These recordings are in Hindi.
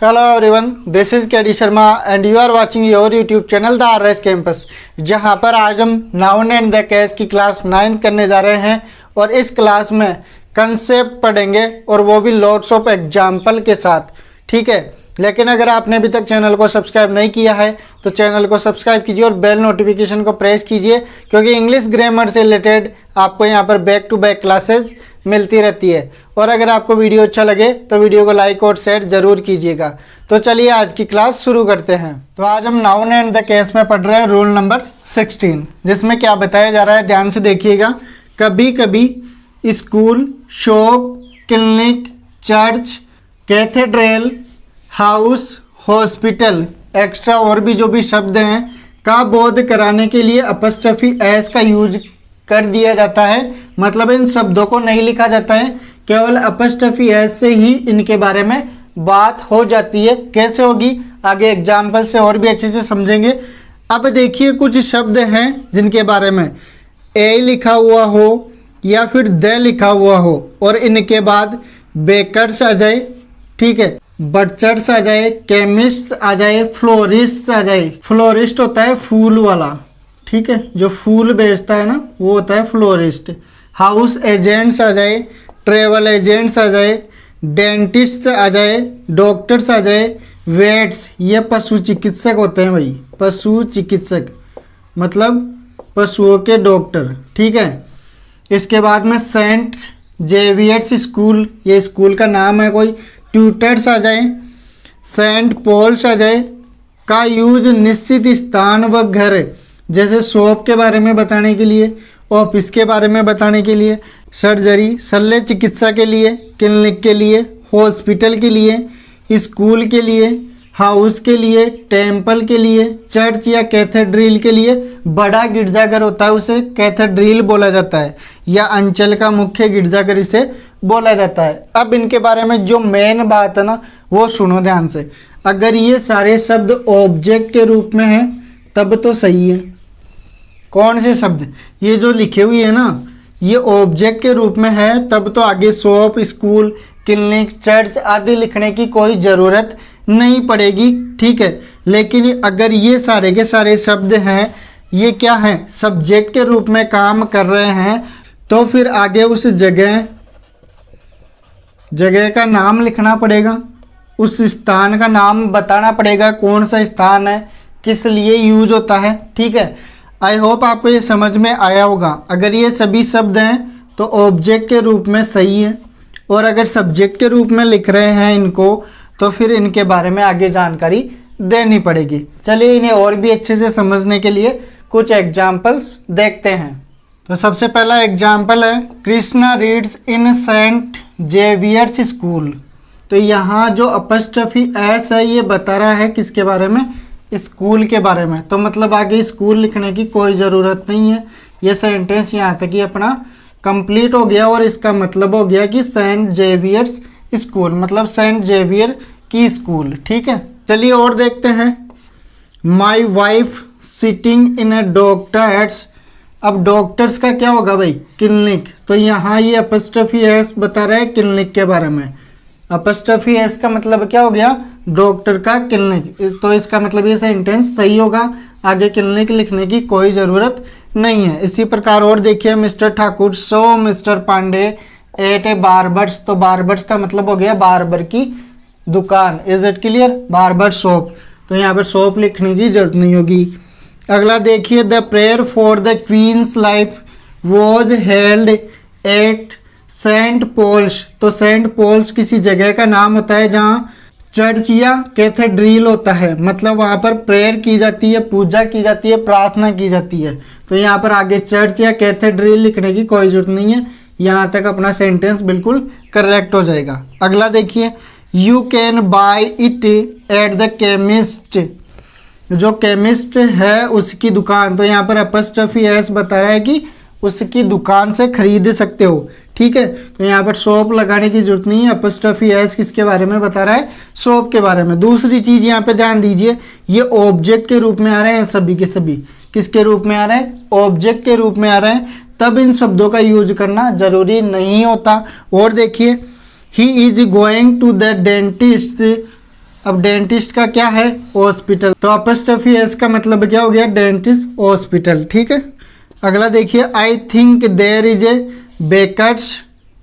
Hello everyone, this is KD Sharma and you are watching your YouTube channel The RS Campus, जहां पर आज हम नाउन एंड द केस की क्लास 9 करने जा रहे हैं और इस क्लास में कंसेप्ट पढ़ेंगे और वो भी लॉट्स ऑफ एग्जाम्पल के साथ। ठीक है, लेकिन अगर आपने अभी तक चैनल को सब्सक्राइब नहीं किया है तो चैनल को सब्सक्राइब कीजिए और बेल नोटिफिकेशन को प्रेस कीजिए, क्योंकि इंग्लिश ग्रामर से रिलेटेड आपको यहाँ पर बैक टू बैक क्लासेस मिलती रहती है। और अगर आपको वीडियो अच्छा लगे तो वीडियो को लाइक और शेयर ज़रूर कीजिएगा। तो चलिए आज की क्लास शुरू करते हैं। तो आज हम नाउन एंड द केस में पढ़ रहे हैं रूल नंबर 16, जिसमें क्या बताया जा रहा है ध्यान से देखिएगा। कभी कभी school, shop, clinic, church, cathedral, house, hospital extra और भी जो भी शब्द हैं का बोध कराने के लिए अपस्ट्रफी एस का यूज कर दिया जाता है। मतलब इन शब्दों को नहीं लिखा जाता है, केवल अपस्ट्रफी एस से ही इनके बारे में बात हो जाती है। कैसे होगी आगे एग्जाम्पल से और भी अच्छे से समझेंगे। अब देखिए कुछ शब्द हैं जिनके बारे में ए लिखा हुआ हो या फिर द लिखा हुआ हो और इनके बाद बेकर्स आ जाए, ठीक है, बटचर्स आ जाए, केमिस्ट आ जाए, फ्लोरिस्ट आ जाए। फ्लोरिस्ट होता है फूल वाला, ठीक है, जो फूल बेचता है ना वो होता है फ्लोरिस्ट। हाउस एजेंट्स आ जाए, ट्रेवल एजेंट्स आ जाए, डेंटिस्ट आ जाए, डॉक्टर्स आ जाए, वेट्स, ये पशु चिकित्सक होते हैं भाई, पशु चिकित्सक मतलब पशुओं के डॉक्टर, ठीक है। इसके बाद में सेंट जेवियर्स स्कूल, ये स्कूल का नाम है कोई। ट्यूटर्स आ जाए, सेंट पॉल्स आ जाए का यूज निश्चित स्थान व घर, जैसे शॉप के बारे में बताने के लिए, ऑफिस के बारे में बताने के लिए, सर्जरी शल्य चिकित्सा के लिए, क्लिनिक के लिए, हॉस्पिटल के लिए, स्कूल के लिए, हाउस के लिए, टेम्पल के लिए, चर्च या कैथेड्रल के लिए। बड़ा गिरजाघर होता है उसे कैथेड्रल बोला जाता है, या अंचल का मुख्य गिरजाघर इसे बोला जाता है। अब इनके बारे में जो मेन बात है ना वो सुनो ध्यान से। अगर ये सारे शब्द ऑब्जेक्ट के रूप में हैं तब तो सही है। कौन से शब्द? ये जो लिखे हुए हैं ना ये ऑब्जेक्ट के रूप में है तब तो आगे शॉप, स्कूल, क्लिनिक, चर्च आदि लिखने की कोई ज़रूरत नहीं पड़ेगी, ठीक है। लेकिन अगर ये सारे के सारे शब्द हैं ये क्या है सब्जेक्ट के रूप में काम कर रहे हैं तो फिर आगे उस जगह का नाम लिखना पड़ेगा, उस स्थान का नाम बताना पड़ेगा, कौन सा स्थान है, किस लिए यूज होता है, ठीक है। आई होप आपको ये समझ में आया होगा। अगर ये सभी शब्द हैं तो ऑब्जेक्ट के रूप में सही है, और अगर सब्जेक्ट के रूप में लिख रहे हैं इनको तो फिर इनके बारे में आगे जानकारी देनी पड़ेगी। चलिए इन्हें और भी अच्छे से समझने के लिए कुछ एग्जाम्पल्स देखते हैं। तो सबसे पहला एग्जाम्पल है Krishna reads in Saint Xavier's school. तो यहाँ जो अपस्ट्रफी एस है ये बता रहा है किसके बारे में, स्कूल के बारे में। तो मतलब आगे स्कूल लिखने की कोई ज़रूरत नहीं है। ये सेंटेंस यहाँ तक ही अपना कंप्लीट हो गया और इसका मतलब हो गया कि सेंट जेवियर्स स्कूल मतलब सेंट जेवियर की स्कूल, ठीक है। चलिए और देखते हैं। My wife sitting in a doctor's. अब डॉक्टर्स का क्या होगा भाई, क्लिनिक। तो यहाँ ये अपस्ट्रफी एस बता रहा है क्लिनिक के बारे में। अपस्ट्रफी एस का मतलब क्या हो गया, डॉक्टर का क्लिनिक। तो इसका मतलब ये सेंटेंस सही होगा, आगे क्लिनिक लिखने की कोई ज़रूरत नहीं है। इसी प्रकार और देखिए मिस्टर ठाकुर सो मिस्टर पांडे एट ए बार्बर्स। तो बार्बर्स का मतलब हो गया बार्बर की दुकान। Is it clear, barber shop. तो यहाँ पर शॉप लिखने की जरूरत नहीं होगी। अगला देखिए the prayer for the queen's life was held at Saint Paul's. तो सेंट पॉल्स किसी जगह का नाम होता है जहाँ चर्च या कैथेड्रल होता है, मतलब वहाँ पर प्रेयर की जाती है, पूजा की जाती है, प्रार्थना की जाती है। तो यहाँ पर आगे चर्च या कैथेड्रल लिखने की कोई जरूरत नहीं है, यहाँ तक अपना सेंटेंस बिल्कुल करेक्ट हो जाएगा। अगला देखिए you can buy it at the chemist. जो केमिस्ट है उसकी दुकान। तो यहाँ पर अपस्ट्रफी एस बता रहा है कि उसकी दुकान से खरीद सकते हो, ठीक है। तो यहाँ पर शॉप लगाने की जरूरत नहीं है। अपस्ट्रफी एस किसके बारे में बता रहा है, शॉप के बारे में। दूसरी चीज़ यहाँ पे ध्यान दीजिए, ये ऑब्जेक्ट के रूप में आ रहे हैं सभी के सभी। किसके रूप में आ रहे हैं, ऑब्जेक्ट के रूप में आ रहे हैं, तब इन शब्दों का यूज करना जरूरी नहीं होता। और देखिए he is going to the dentist अब डेंटिस्ट का क्या है? हॉस्पिटल। तो अपॉस्ट्रोफी एस का मतलब क्या हो गया? Dentist hospital. ठीक है, अगला देखिए, I think there is a bakers,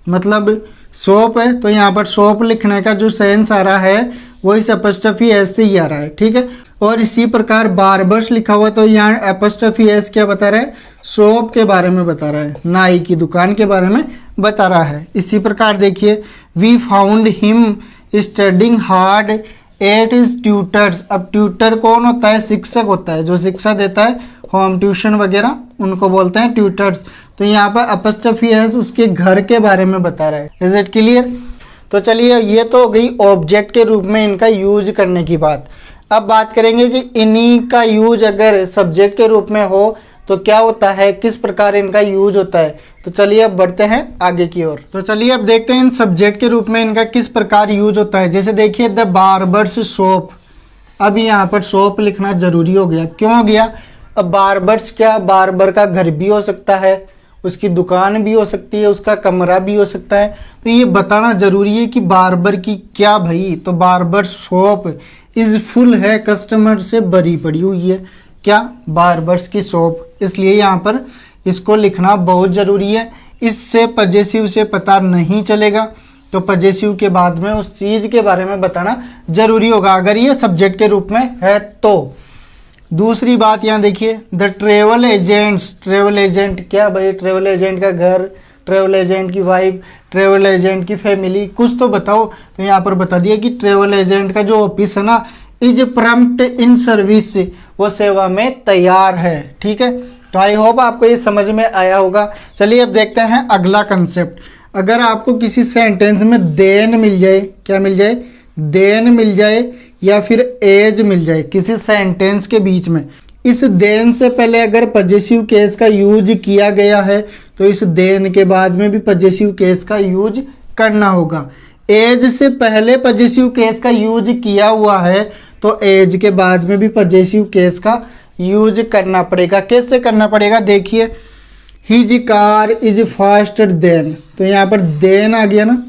मतलब शॉप है, तो यहाँ पर शॉप लिखने का जो सेंस आ रहा है वो इस अपॉस्ट्रोफी एस से ही आ रहा है। ठीक है, और इसी प्रकार बार्बर्स लिखा हुआ, तो यहाँ अपॉस्ट्रोफी एस क्या बता रहा है? शॉप के बारे में बता रहा है, नाई की दुकान के बारे में बता रहा है। इसी प्रकार देखिए, we found him studying hard at his tutors. अब ट्यूटर कौन होता है? शिक्षक होता है, जो शिक्षा देता है, होम ट्यूशन वगैरह, उनको बोलते हैं ट्यूटर्स। तो यहाँ पर अपॉस्ट्रोफी एस उसके घर के बारे में बता रहा है। Is it clear? तो चलिए, ये तो हो गई ऑब्जेक्ट के रूप में इनका यूज करने की बात। अब बात करेंगे कि इन्हीं का यूज अगर सब्जेक्ट के रूप में हो तो क्या होता है, किस प्रकार इनका यूज होता है। तो चलिए अब बढ़ते हैं आगे की ओर। तो चलिए अब देखते हैं इन सब्जेक्ट के रूप में इनका किस प्रकार यूज होता है। जैसे देखिए, द बार्बर्स शॉप। अब यहाँ पर शॉप लिखना जरूरी हो गया। क्यों हो गया? अब बार्बर्स क्या, बार्बर का घर भी हो सकता है, उसकी दुकान भी हो सकती है, उसका कमरा भी हो सकता है। तो ये बताना जरूरी है कि बार्बर की क्या भाई, तो बार्बर शॉप इज फुल है, कस्टमर से भरी पड़ी हुई है। क्या? बार्बर्स की शॉप। इसलिए यहाँ पर इसको लिखना बहुत ज़रूरी है। इससे पजेसिव से पता नहीं चलेगा, तो पजेसिव के बाद में उस चीज़ के बारे में बताना जरूरी होगा अगर ये सब्जेक्ट के रूप में है तो। दूसरी बात यहाँ देखिए, the travel agents. Travel agent क्या भाई? ट्रेवल एजेंट का घर, ट्रेवल एजेंट की वाइफ, ट्रेवल एजेंट की फैमिली, कुछ तो बताओ। तो यहाँ पर बता दिया कि ट्रेवल एजेंट का जो ऑफिस है ना, इज प्रम्प्ट इन सर्विस, वो सेवा में तैयार है। ठीक है, तो आई होप आपको ये समझ में आया होगा। चलिए अब देखते हैं अगला कंसेप्ट। अगर आपको किसी सेंटेंस में देन मिल जाए, क्या मिल जाए? देन मिल जाए या फिर एज मिल जाए किसी सेंटेंस के बीच में, इस देन से पहले अगर पजेसिव केस का यूज किया गया है तो इस देन के बाद में भी पजेसिव केस का यूज करना होगा। एज से पहले पजेसिव केस का यूज किया हुआ है तो एज के बाद में भी पजेसिव केस का यूज करना पड़ेगा। कैसे करना पड़ेगा? देखिए, his car is faster than, तो यहाँ पर देन आ गया ना,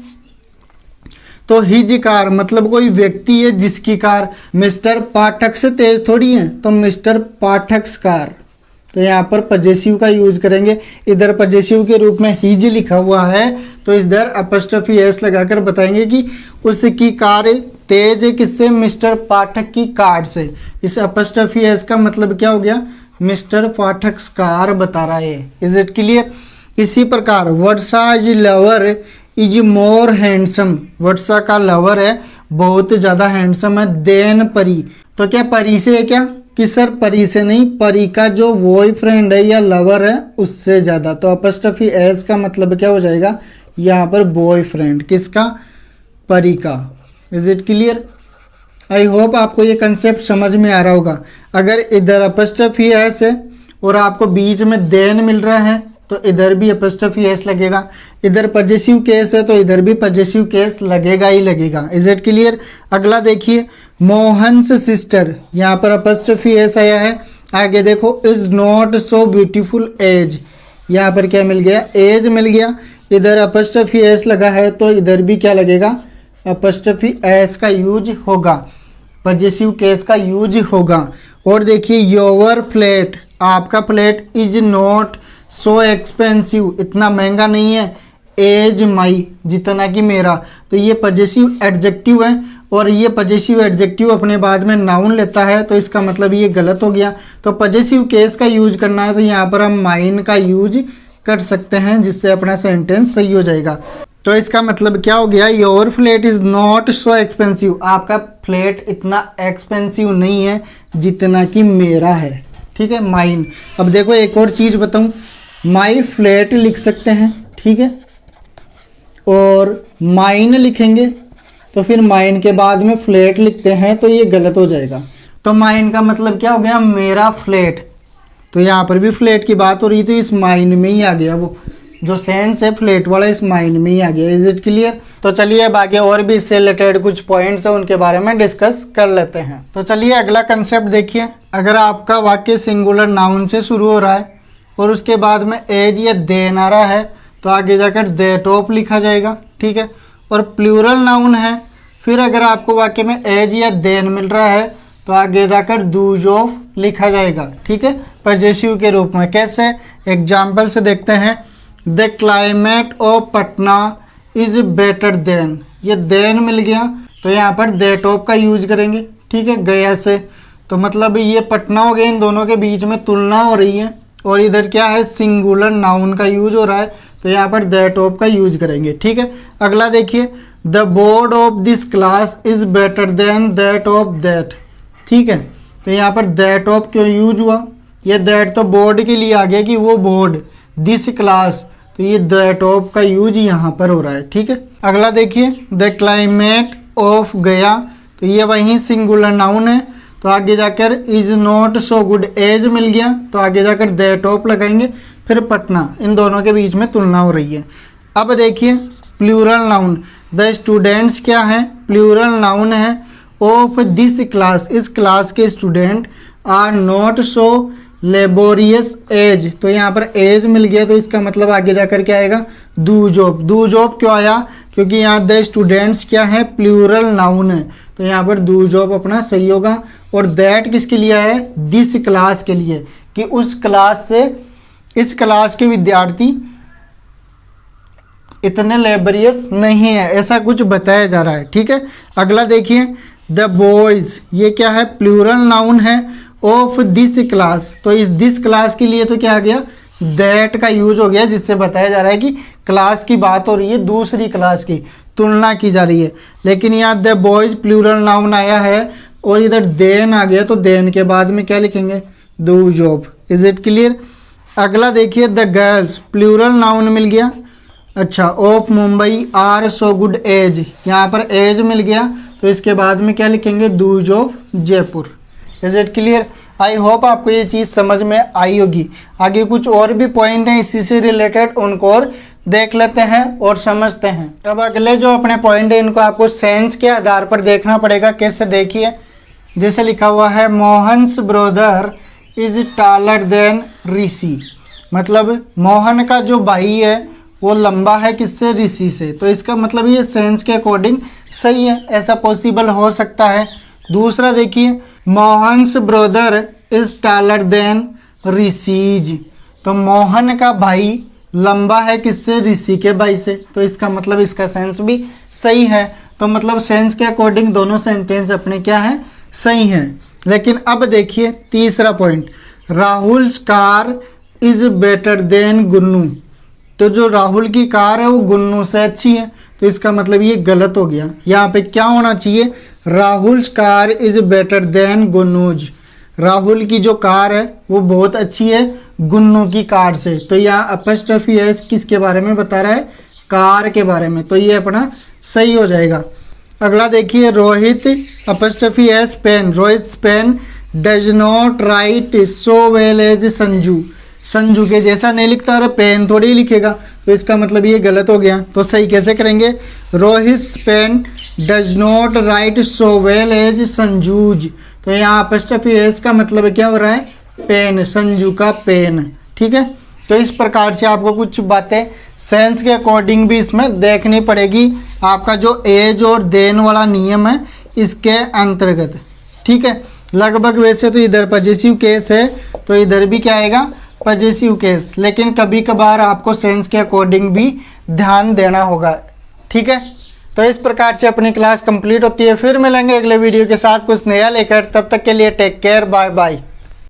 तो हिज कार मतलब कोई व्यक्ति है जिसकी कार मिस्टर पाठक से तेज थोड़ी है, तो मिस्टर पाठक कार। तो यहाँ पर पजेसिव का यूज करेंगे। इधर पजेसिव के रूप में हिज लिखा हुआ है तो इधर अपॉस्ट्रोफी एस लगाकर बताएंगे कि उसकी कार तेज है, किससे? मिस्टर पाठक की कार से। इस अपॉस्ट्रोफी एस का मतलब क्या हो गया? मिस्टर पाठक कार बता रहा है। Is it clear? इसी प्रकार Varsha is lover is more handsome. Varsha का लवर है, बहुत ज़्यादा हैंडसम है, देन परी। तो क्या परी से है क्या? कि सर परी से नहीं, परी का जो बॉयफ्रेंड है या लवर है उससे ज़्यादा। तो अपॉस्ट्रोफी एस का मतलब क्या हो जाएगा? यहाँ पर बॉयफ्रेंड किसका? परी का। Is it clear? I hope आपको ये कंसेप्ट समझ में आ रहा होगा। अगर इधर अपॉस्ट्रोफी एस है और आपको बीच में देन मिल रहा है तो इधर भी अपॉस्ट्रोफी एस लगेगा। इधर पजेसिव केस है तो इधर भी पजेसिव केस लगेगा ही लगेगा। Is it clear? अगला देखिए, मोहन्स सिस्टर, यहाँ पर अपॉस्ट्रोफी एस आया है। आगे देखो, is not so beautiful as, यहाँ पर क्या मिल गया? एज मिल गया। इधर अपॉस्ट्रोफी एस लगा है तो इधर भी क्या लगेगा? अपॉस्ट्रोफी एस का यूज होगा, पजेसिव केस का यूज होगा। और देखिए, योर फ्लैट, आपका flat is not so expensive, इतना महंगा नहीं है, एज माई, जितना कि मेरा। तो ये पजेसिव एडजेक्टिव है और ये पजेसिव एडजेक्टिव अपने बाद में नाउन लेता है, तो इसका मतलब ये गलत हो गया। तो पजेसिव केस का यूज करना है तो यहाँ पर हम माइन का यूज कर सकते हैं, जिससे अपना सेंटेंस सही हो जाएगा। तो इसका मतलब क्या हो गया? Your flat is not so expensive, आपका फ्लैट इतना एक्सपेंसिव नहीं है जितना कि मेरा है। ठीक है, माइन। अब देखो एक और चीज़ बताऊँ, माई फ्लैट लिख सकते हैं, ठीक है, और माइन लिखेंगे तो फिर माइन के बाद में फ्लैट लिखते हैं तो ये गलत हो जाएगा। तो माइन का मतलब क्या हो गया? मेरा फ्लैट। तो यहाँ पर भी फ्लैट की बात हो रही तो इस माइन में ही आ गया, वो जो सेंस है फ्लैट वाला इस माइन में ही आ गया। Is it clear? तो चलिए अब आगे और भी इससे रिलेटेड कुछ पॉइंट्स है उनके बारे में डिस्कस कर लेते हैं। तो चलिए अगला कंसेप्ट देखिए, अगर आपका वाक्य सिंगुलर नाउन से शुरू हो रहा है और उसके बाद में एज या देन आ रहा है तो आगे जाकर देट ऑफ लिखा जाएगा। ठीक है, और प्लूरल नाउन है फिर अगर आपको वाक्य में एज या देन मिल रहा है तो आगे जाकर डूज ऑफ लिखा जाएगा, ठीक है, पजेसिव के रूप में। कैसे, एग्जाम्पल से देखते हैं। The climate of Patna is better then, ये देन मिल गया तो यहाँ पर दैट ऑफ का यूज करेंगे, ठीक है, गया से। तो मतलब ये पटना हो गया, इन दोनों के बीच में तुलना हो रही है और इधर क्या है, सिंगुलर नाउन का यूज हो रहा है तो यहाँ पर दैट ऑफ का यूज करेंगे, ठीक है। अगला देखिए, the board of this class is better then that of that, ठीक है। तो यहाँ पर दैट ऑफ क्यों यूज हुआ, ये दैट तो बोर्ड के लिए आ गया कि वो बोर्ड, दिस क्लास, तो ये दैट ऑफ का यूज यहाँ पर हो रहा है, ठीक है। अगला देखिए, द क्लाइमेट ऑफ गया, तो ये वही सिंगुलर नाउन है तो आगे जाकर is not so good as मिल गया तो आगे जाकर दैट ऑफ लगाएंगे। फिर पटना, इन दोनों के बीच में तुलना हो रही है। अब देखिए प्लूरल नाउन, द स्टूडेंट्स क्या है, प्लूरल नाउन है ऑफ दिस क्लास, इस क्लास के student are not so laborious as, तो यहाँ पर एज मिल गया तो इसका मतलब आगे जाकर क्या आएगा, डूज ऑफ। डूज ऑफ क्यों आया, क्योंकि यहाँ द स्टूडेंट्स क्या है, प्लूरल नाउन है तो यहाँ पर डूज ऑफ अपना सही होगा। और दैट किसके लिए है, दिस क्लास के लिए, कि उस क्लास से इस क्लास के विद्यार्थी इतने लेबरियस नहीं है, ऐसा कुछ बताया जा रहा है, ठीक है। अगला देखिए, द बॉयज, ये क्या है, प्लूरल नाउन है ऑफ दिस क्लास, तो इस दिस क्लास के लिए तो क्या आ गया, दैट का यूज हो गया, जिससे बताया जा रहा है कि क्लास की बात हो रही है, दूसरी क्लास की तुलना की जा रही है। लेकिन यहाँ द बॉयज प्लूरल नाउन आया है और इधर देन आ गया तो देन के बाद में क्या लिखेंगे, those of. Is it clear. अगला देखिए, द गर्ल्स, प्लूरल नाउन मिल गया, अच्छा, of Mumbai are so good as, यहाँ पर एज मिल गया तो इसके बाद में क्या लिखेंगे, those of Jaipur. Is it clear. I hope आपको ये चीज़ समझ में आई होगी। आगे कुछ और भी पॉइंट हैं इसी से रिलेटेड, उनको और देख लेते हैं और समझते हैं। अब अगले जो अपने पॉइंट है इनको आपको सेंस के आधार पर देखना पड़ेगा। कैसे, देखिए, जैसे लिखा हुआ है Mohan's brother is taller than Rishi, मतलब मोहन का जो भाई है वो लंबा है किससे, ऋषि से, तो इसका मतलब ये सेंस के अकॉर्डिंग सही है, ऐसा पॉसिबल हो सकता है। दूसरा देखिए, Mohan's brother is taller than Rishi's, तो मोहन का भाई लंबा है किससे, ऋषि के भाई से, तो इसका मतलब इसका सेंस भी सही है। तो मतलब सेंस के अकॉर्डिंग दोनों सेंटेंस अपने क्या है, सही हैं। लेकिन अब देखिए तीसरा point, Rahul's car is better then Gunnu, तो जो राहुल की कार है वो गुन्नू से अच्छी है, तो इसका मतलब ये गलत हो गया। यहाँ पे क्या होना चाहिए, Rahul's car is better than Gunnu's, Rahul की जो कार है वो बहुत अच्छी है गुन्नू की कार से, तो यहाँ अपस्ट्रफी एस किसके बारे में बता रहा है, कार के बारे में, तो ये अपना सही हो जाएगा। अगला देखिए, Rohit apostrophe S pen, Rohit pen does not write so well as Sanju, Sanju के जैसा नहीं लिखता और पेन थोड़ी ही लिखेगा, तो इसका मतलब ये गलत हो गया। तो सही कैसे करेंगे, Rohit pen does not write so well as Sanju's, तो यहाँ अपस्ट्रफी एस का मतलब क्या हो रहा है, पेन, संजू का पेन, ठीक है। तो इस प्रकार से आपको कुछ बातें सेंस के अकॉर्डिंग भी इसमें देखनी पड़ेगी, आपका जो एज और देन वाला नियम है इसके अंतर्गत, ठीक है। लगभग वैसे तो इधर पजेसिव केस है तो इधर भी क्या आएगा, पजेसिव केस, लेकिन कभी कभार आपको सेंस के अकॉर्डिंग भी ध्यान देना होगा, ठीक है। तो इस प्रकार से अपनी क्लास कंप्लीट होती है। फिर मिलेंगे अगले वीडियो के साथ कुछ नया लेकर, तब तक के लिए टेक केयर, बाय बाय।